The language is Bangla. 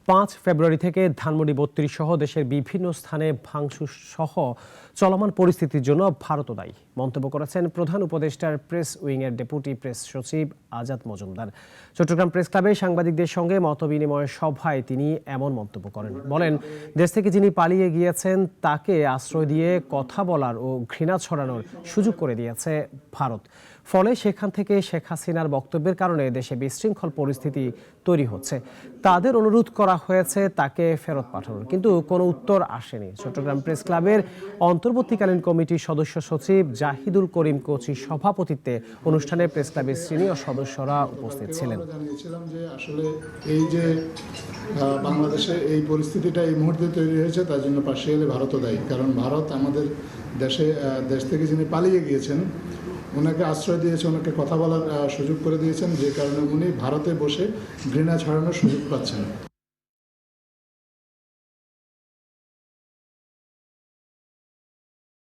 5 ফেব্রুয়ারি থেকে ধানমন্ডি ৩২ সহ দেশের বিভিন্ন স্থানে ভাঙচুর সহ চলমান পরিস্থিতির জন্য ভারতও দায়ী মন্তব্য করেছেন প্রধান উপদেষ্টার প্রেস উইংয়ের ডেপুটি প্রেস সচিব আজাদ মজুমদার। চট্টগ্রাম প্রেস ক্লাবে সাংবাদিকদের সঙ্গে মতবিনিময় সভায় তিনি এমন মন্তব্য করেন। বলেন, দেশ থেকে যিনি পালিয়ে গিয়েছেন তাকে আশ্রয় দিয়ে কথা বলার ও ঘৃণা ছড়ানোর সুযোগ করে দিয়েছে ভারত। ফলে সেখান থেকে শেখ হাসিনার বক্তব্যের কারণে দেশে বিশৃঙ্খল পরিস্থিতি তৈরি হচ্ছে। তাদের অনুরোধ করা হয়েছে তাকে ফেরত পাঠানোর, কিন্তু কোনো উত্তর আসেনি। চট্টগ্রাম প্রেস ক্লাবের অন্তর্বর্তীকালীন কমিটির সদস্য সচিব জাহিদুল করিম কোচির সভাপতিত্বে অনুষ্ঠানে প্রেস ক্লাবের সিনিয়র সদস্যরা উপস্থিত ছিলেন। জানিয়েছিলাম যে আসলে এই যে বাংলাদেশে এই পরিস্থিতিটা এই মুহূর্তে তৈরি হয়েছে তার জন্য পার্সিয়ালি ভারতও দায়ী। কারণ ভারত আমাদের দেশ থেকে যিনি পালিয়ে গিয়েছেন ওনাকে আশ্রয় দিয়েছে, ওনাকে কথা বলার সুযোগ করে দিয়েছেন, যে কারণে উনি ভারতে বসে ঘৃণা ছড়ানোর সুযোগ পাচ্ছেন।